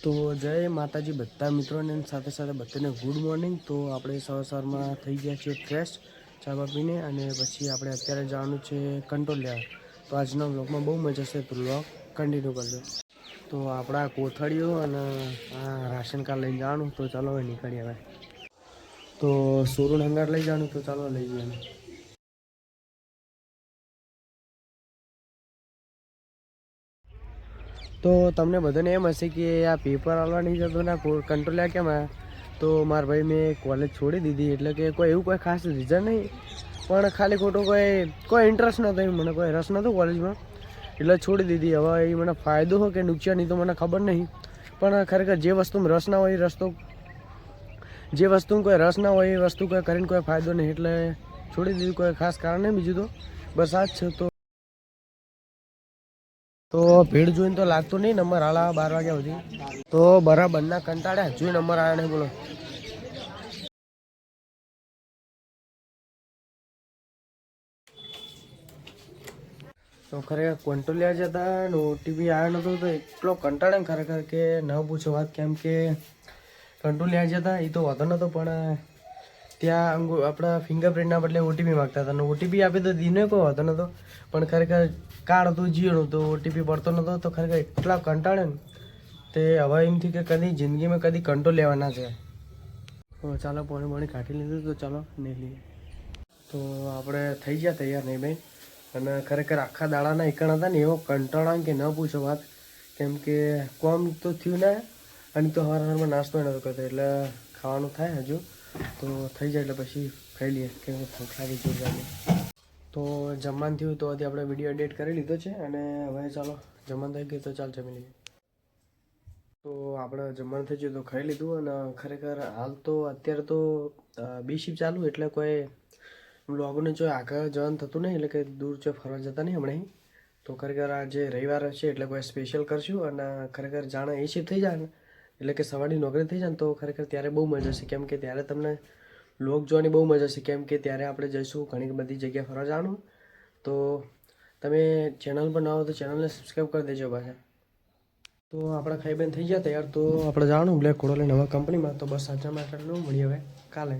તો જય માતાજી બધા મિત્રોને સાથે સાથે બધાને ગુડ મોર્નિંગ। તો આપણે સવારમાં થઈ ગયા છીએ ફ્રેશ ચા બા પીને અને પછી આપણે અત્યારે જવાનું છે કંટ્રોલ લેવા। તો આજના વ્લોગમાં બહુ મજા છે, તો વ્લોગ કન્ટિન્યુ કરજો। તો આપણા કોથળીઓ અને આ રાશન કાર્ડ લઈને જવાનું, તો ચાલો હવે નીકળીએ। હવે તો સોરું હંગાર લઈ જવાનું, તો ચાલો લઈ જઈએ। તો તમને બધાને એમ હશે કે આ પેપર આવવા નહીં જતો ને કંટ્રોલ કેમ આવ્યા, તો મારા ભાઈ મેં કોલેજ છોડી દીધી, એટલે કે કોઈ એવું કોઈ ખાસ રીઝન નહીં, પણ ખાલી ખોટું કોઈ ઇન્ટરેસ્ટ નહોતો, મને કોઈ રસ નહોતો કોલેજમાં, એટલે છોડી દીધી। હવે એ મને ફાયદો હોય કે નુકસાન એ તો મને ખબર નહીં, પણ ખરેખર જે વસ્તુમાં રસ ના હોય એ જે વસ્તુમાં કોઈ રસ ના હોય એ વસ્તુ કોઈ કરીને કોઈ ફાયદો નહીં, એટલે છોડી દીધું। કોઈ ખાસ કારણ નહીં બીજું, તો બસ આ જ છે। તો ભીડ જોઈને તો લાગતું નહીં નંબર હાલ 12 વાગ્યા સુધી, તો બરાબરના કંટાળ્યા હજુ નંબર આવ્યા નહીં, બોલો। તો ખરેખર કંટ્રોલિયા જતા ને ઓટીપી આવ્યો નહોતો, તો એટલો કંટાળે ને ખરેખર કે ન પૂછો વાત। કેમ કે કંટ્રોલિયા જતા એ તો વાંધો નહોતો, પણ ત્યાં આપણા ફિંગરપ્રિન્ટના બદલે ઓટીપી માગતા હતા, અને ઓટીપી આપે તો દીને કોઈ વાંધો નહોતો, પણ ખરેખર કાર્ડ હતું જીઓનું, તો ઓટીપી પડતો નહોતો, તો ખરેખર એટલા કંટાળે ને તે હવે એમથી કે કદી જિંદગીમાં કદી કંટ્રોલ લેવાના છે। તો ચાલો પાણી કાઢી લીધું, તો ચાલો નહીં લઈએ। તો આપણે થઈ ગયા તૈયાર નહીં ભાઈ, અને ખરેખર આખા દાડાના એકણ હતા ને એવો કંટાળા કે ન પૂછો વાત। કેમ કે કોમ તો થયું ના, અને તો હવારમાં નાસ્તો નહોતો કરતો, એટલે ખાવાનું થાય હજુ, તો થઈ જાય એટલે પછી ખાઈ લઈએ, કેમ કે ભૂખ લાગી જોરદારની। તો જમવાનું થયું તો હજી આપણે વિડીયો એડિટ કરી લીધો છે, અને હવે ચાલો જમવાનું થઈ ગયું, તો ચાલ જમી લઈએ। તો આપણે જમવાનું થઈ ગયું તો ખાઈ લીધું, અને ખરેખર હાલ તો અત્યારે તો બી શિફ્ટ ચાલુ, એટલે કોઈ વ્લોગને જો આગળ જવાનું થતું નહીં, એટલે કે દૂર જો ફરવા જતા નહીં હમણાં, તો ખરેખર આ જે રવિવાર છે એટલે કોઈ સ્પેશિયલ કરશું, અને ખરેખર જાણે એ શિફ્ટ થઈ જાય ને, એટલે કે સવારની નોકરી થઈ જાય ને, તો ખરેખર ત્યારે બહુ મજા છે। કેમ કે ત્યારે તમને વ્લોગ જોવાની બહુ મજા છે, કેમ કે ત્યારે આપણે જઈશું ઘણી બધી જગ્યાએ ફરવા જવાનું। તો તમે ચેનલ પર ના હો તો ચેનલને સબસ્ક્રાઈબ કરી દેજો પાછા। તો આપણે ખાઈ બેન થઈ ગયા તૈયાર, તો આપણે જવાનું બ્લેક ઘોડો લઈને હવે કંપનીમાં। તો બસ આજના માટે મળીએ હવે કાલે।